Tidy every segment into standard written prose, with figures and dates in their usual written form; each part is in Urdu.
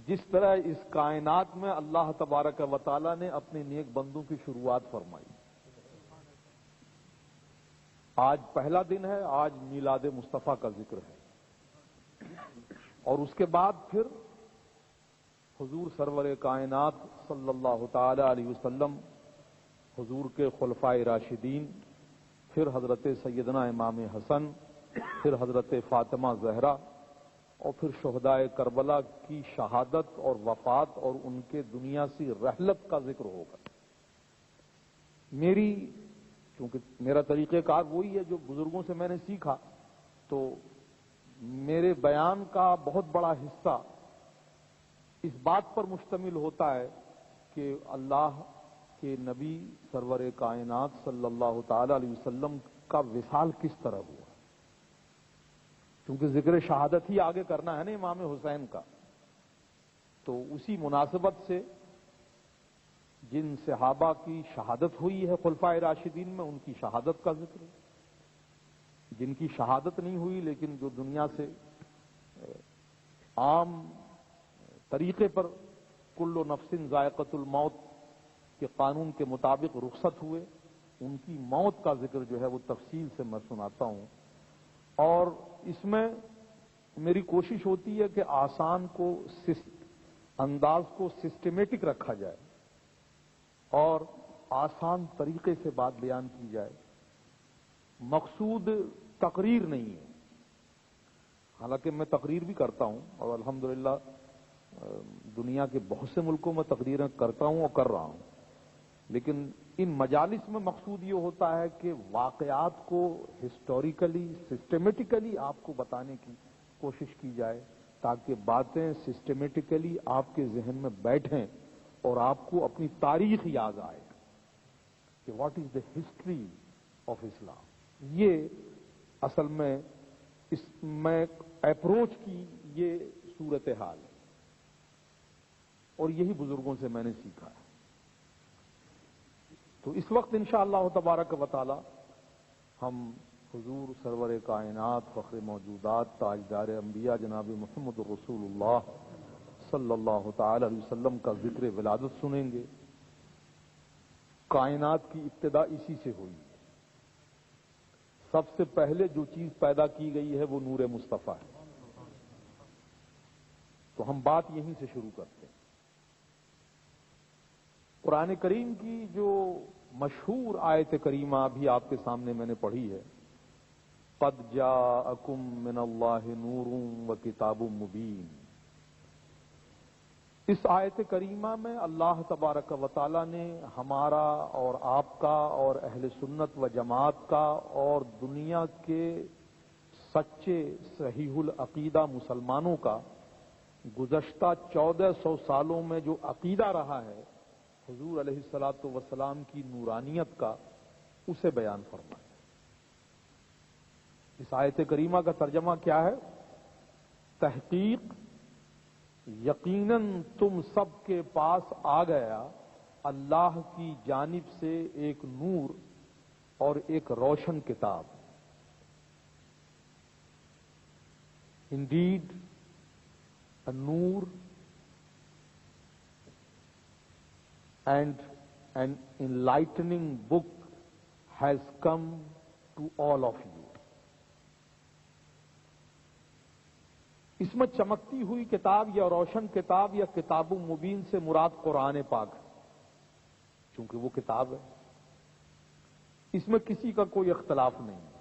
جس طرح اس کائنات میں اللہ تبارک و تعالی نے اپنے نیک بندوں کی شروعات فرمائی. آج پہلا دن ہے، آج میلاد مصطفیٰ کا ذکر ہے، اور اس کے بعد پھر حضور سرور کائنات صلی اللہ تعالی علیہ وسلم، حضور کے خلفائے راشدین، پھر حضرت سیدنا امام حسن، پھر حضرت فاطمہ زہرا، اور پھر شہدائے کربلا کی شہادت اور وفات اور ان کے دنیا سے رحلت کا ذکر ہوگا. چونکہ میرا طریقہ کار وہی ہے جو بزرگوں سے میں نے سیکھا، تو میرے بیان کا بہت بڑا حصہ اس بات پر مشتمل ہوتا ہے کہ اللہ کے نبی سرور کائنات صلی اللہ تعالی علیہ وسلم کا وصال کس طرح ہوا. کیونکہ ذکر شہادت ہی آگے کرنا ہے نا امام حسین کا، تو اسی مناسبت سے جن صحابہ کی شہادت ہوئی ہے خلفائے راشدین میں، ان کی شہادت کا ذکر ہے. جن کی شہادت نہیں ہوئی لیکن جو دنیا سے عام طریقے پر کل نفس ذائقۃ الموت کے قانون کے مطابق رخصت ہوئے، ان کی موت کا ذکر جو ہے وہ تفصیل سے میں سناتا ہوں. اور اس میں میری کوشش ہوتی ہے کہ آسان کو انداز کو سسٹمیٹک رکھا جائے اور آسان طریقے سے بات بیان کی جائے. مقصود تقریر نہیں ہے، حالانکہ میں تقریر بھی کرتا ہوں اور الحمدللہ دنیا کے بہت سے ملکوں میں تقریریں کرتا ہوں اور کر رہا ہوں، لیکن ان مجالس میں مقصود یہ ہوتا ہے کہ واقعات کو ہسٹوریکلی سسٹمیٹیکلی آپ کو بتانے کی کوشش کی جائے تاکہ باتیں سسٹمیٹیکلی آپ کے ذہن میں بیٹھیں اور آپ کو اپنی تاریخ یاد آئے کہ what is the history of Islam. یہ اصل میں اس میں اپروچ کی یہ صورتحال ہے اور یہی بزرگوں سے میں نے سیکھا ہے. تو اس وقت انشاءاللہ تبارک و تعالی ہم حضور سرور کائنات فخر موجودات تاجدار انبیاء جناب محمد رسول اللہ صلی اللہ تعالی علیہ وسلم کا ذکر ولادت سنیں گے. کائنات کی ابتدا اسی سے ہوئی ہے. سب سے پہلے جو چیز پیدا کی گئی ہے وہ نور مصطفیٰ ہے. تو ہم بات یہیں سے شروع کرتے ہیں. قرآن کریم کی جو مشہور آیت کریمہ ابھی آپ کے سامنے میں نے پڑھی ہے، قد جاءکم من اللہ نور و کتاب مبین. اس آیت کریمہ میں اللہ تبارک و تعالی نے ہمارا اور آپ کا اور اہل سنت و جماعت کا اور دنیا کے سچے صحیح العقیدہ مسلمانوں کا گزشتہ 1400 سالوں میں جو عقیدہ رہا ہے حضور علیہ الصلوۃ والسلام کی نورانیت کا، اسے بیان فرمایا. اس آیت کریمہ کا ترجمہ کیا ہے؟ تحقیق یقیناً تم سب کے پاس آ گیا اللہ کی جانب سے ایک نور اور ایک روشن کتاب. Indeed, a nur and an enlightening book has come to all of you. اس میں چمکتی ہوئی کتاب یا روشن کتاب یا کتاب مبین سے مراد قرآن پاک ہے، چونکہ وہ کتاب ہے، اس میں کسی کا کوئی اختلاف نہیں ہے.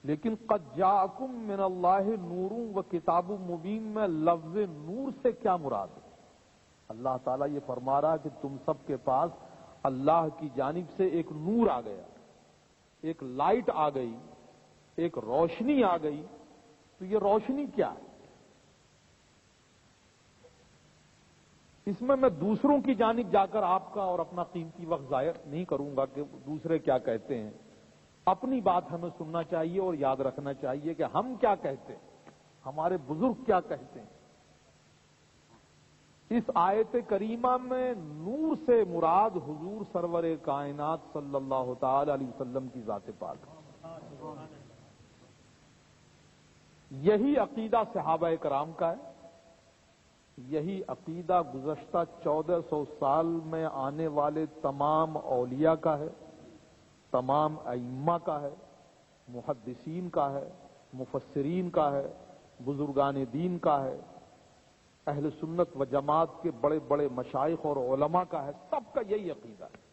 لیکن قد جاءکم من اللہ نور و کتاب مبین میں لفظ نور سے کیا مراد ہے؟ اللہ تعالیٰ یہ فرما رہا کہ تم سب کے پاس اللہ کی جانب سے ایک نور آ گیا، ایک لائٹ آ گئی، ایک روشنی آ گئی. تو یہ روشنی کیا ہے؟ اس میں دوسروں کی جانب جا کر آپ کا اور اپنا قیمتی وقت ضائع نہیں کروں گا کہ دوسرے کیا کہتے ہیں. اپنی بات ہمیں سننا چاہیے اور یاد رکھنا چاہیے کہ ہم کیا کہتے ہیں، ہمارے بزرگ کیا کہتے ہیں. اس آیت کریمہ میں نور سے مراد حضور سرور کائنات صلی اللہ تعالی علیہ وسلم کی ذات پاک ہے. یہی عقیدہ صحابہ کرام کا ہے یہی عقیدہ گزشتہ 1400 سال میں آنے والے تمام اولیاء کا ہے، تمام ائمہ کا ہے، محدثین کا ہے، مفسرین کا ہے، بزرگان دین کا ہے، اہل سنت و جماعت کے بڑے بڑے مشائخ اور علماء کا ہے، سب کا یہی عقیدہ ہے۔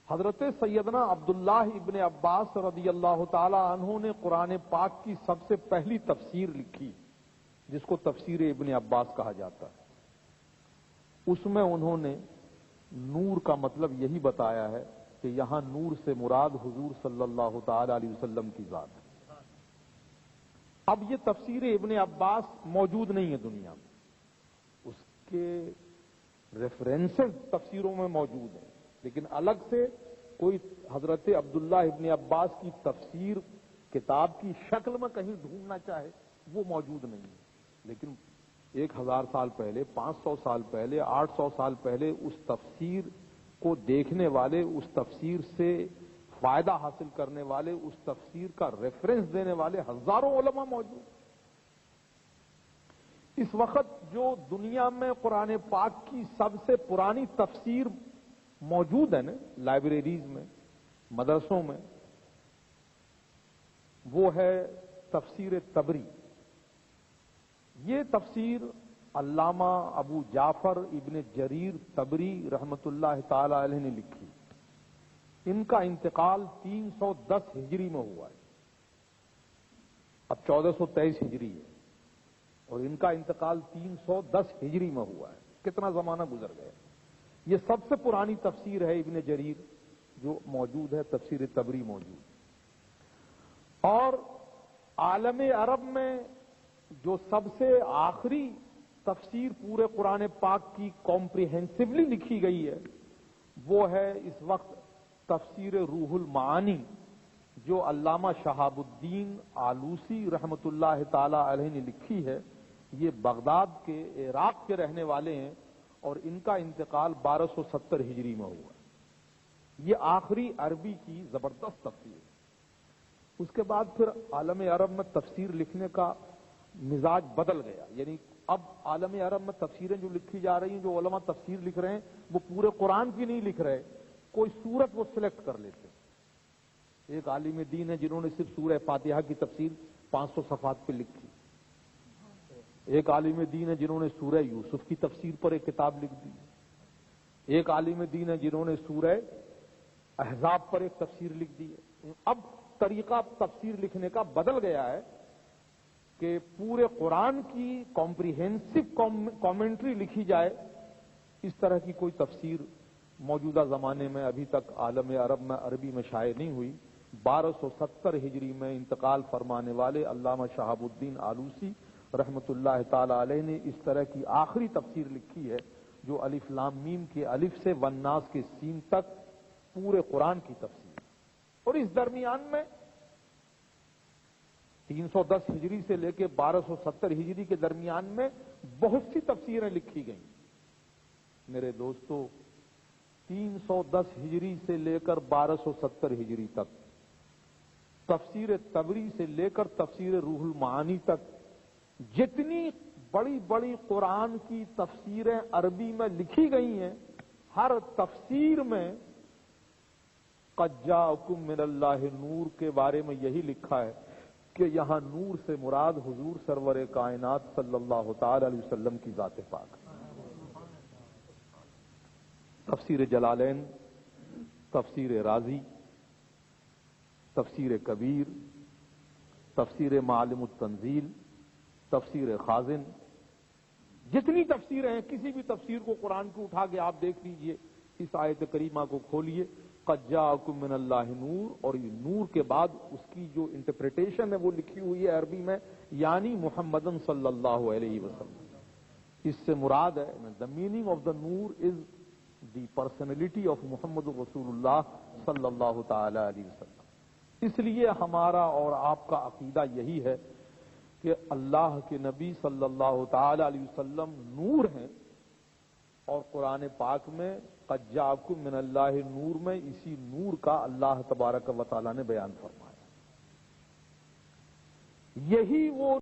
حضرت سیدنا عبداللہ ابن عباس رضی اللہ تعالی عنہ نے قرآن پاک کی سب سے پہلی تفسیر لکھی، جس کو تفسیر ابن عباس کہا جاتا ہے۔ اس میں انہوں نے نور کا مطلب یہی بتایا ہے کہ یہاں نور سے مراد حضور صلی اللہ تعالی علیہ وسلم کی ذات ہے۔ اب یہ تفسیر ابن عباس موجود نہیں ہے دنیا میں، اس کے ریفرنسز تفسیروں میں موجود ہیں، لیکن الگ سے کوئی حضرت عبداللہ ابن عباس کی تفسیر کتاب کی شکل میں کہیں ڈھونڈنا چاہے وہ موجود نہیں ہے۔ لیکن 1000 سال پہلے، 500 سال پہلے، 800 سال پہلے اس تفسیر کو دیکھنے والے، اس تفسیر سے فائدہ حاصل کرنے والے، اس تفسیر کا ریفرنس دینے والے ہزاروں علماء موجود۔ اس وقت جو دنیا میں قرآن پاک کی سب سے پرانی تفسیر موجود ہے نا لائبریریز میں، مدرسوں میں، وہ ہے تفسیر تبری۔ یہ تفسیر علامہ ابو جعفر ابن جریر تبری رحمت اللہ تعالی علیہ نے لکھی۔ ان کا انتقال 310 ہجری میں ہوا ہے، اب 1423 ہجری ہے، اور ان کا انتقال 310 ہجری میں ہوا ہے۔ کتنا زمانہ گزر گیا۔ یہ سب سے پرانی تفسیر ہے ابن جریر جو موجود ہے، تفسیر تبری موجود۔ اور عالم عرب میں جو سب سے آخری تفسیر پورے قرآن پاک کی کمپریہنسولی لکھی گئی ہے، وہ ہے اس وقت تفسیر روح المعانی، جو علامہ شہاب الدین آلوسی رحمت اللہ تعالی علیہ نے لکھی ہے۔ یہ بغداد کے، عراق کے رہنے والے ہیں، اور ان کا انتقال 1270 ہجری میں ہوا۔ یہ آخری عربی کی زبردست تفسیر ہے۔ اس کے بعد پھر عالم عرب میں تفسیر لکھنے کا مزاج بدل گیا، یعنی اب عالم عرب میں تفسیریں جو لکھی جا رہی ہیں، جو علماء تفسیر لکھ رہے ہیں، وہ پورے قرآن کی نہیں لکھ رہے، کوئی سورت وہ سلیکٹ کر لیتے۔ ایک عالم دین ہے جنہوں نے صرف سورہ فاتحہ کی تفسیر 500 صفحات پہ لکھی۔ ایک عالم دین ہے جنہوں نے سورہ یوسف کی تفسیر پر ایک کتاب لکھ دی۔ ایک عالم دین ہے جنہوں نے سورہ احزاب پر ایک تفسیر لکھ دی ہے۔ اب طریقہ تفسیر لکھنے کا بدل گیا ہے کہ پورے قرآن کی کمپریہنسو کامنٹری لکھی جائے۔ اس طرح کی کوئی تفسیر موجودہ زمانے میں ابھی تک عالم عرب میں عربی میں شائع نہیں ہوئی۔ 1270 ہجری میں انتقال فرمانے والے علامہ شہاب الدین آلوسی رحمت اللہ تعالی علیہ نے اس طرح کی آخری تفسیر لکھی ہے، جو الف لام میم کے الف سے والناس کے سین تک پورے قرآن کی تفسیر۔ اور اس درمیان میں 310 ہجری سے لے کے 1270 ہجری کے درمیان میں بہت سی تفسیریں لکھی گئیں۔ میرے دوستو، 310 ہجری سے لے کر 1270 ہجری تک، تفسیر تبری سے لے کر تفسیر روح المعانی تک، جتنی بڑی بڑی قرآن کی تفسیریں عربی میں لکھی گئی ہیں، ہر تفسیر میں قد جاءکم من اللہ نور کے بارے میں یہی لکھا ہے کہ یہاں نور سے مراد حضور سرور کائنات صلی اللہ تعالی علیہ وسلم کی ذات پاک۔ تفسیر جلالین، تفسیر رازی، تفسیر کبیر، تفسیر معالم التنزیل، تفسیر خازن، جتنی تفسیریں ہیں، کسی بھی تفسیر کو قرآن کو اٹھا کے آپ دیکھ لیجئے، اس آیت کریمہ کو کھولیے، قد جاءکم من اللہ نور، اور یہ نور کے بعد اس کی جو انٹرپریٹیشن ہے وہ لکھی ہوئی ہے عربی میں، یعنی محمدن صلی اللہ علیہ وسلم۔ اس سے مراد ہے the meaning of the Noor is the personality of محمد رسول اللہ صلی اللہ تعالی علیہ وسلم۔ اس لیے ہمارا اور آپ کا عقیدہ یہی ہے کہ اللہ کے نبی صلی اللہ تعالی علیہ وسلم نور ہیں، اور قرآن پاک میں قد جاءکم من اللہ نور میں اسی نور کا اللہ تبارک و تعالی نے بیان فرمایا۔ یہی وہ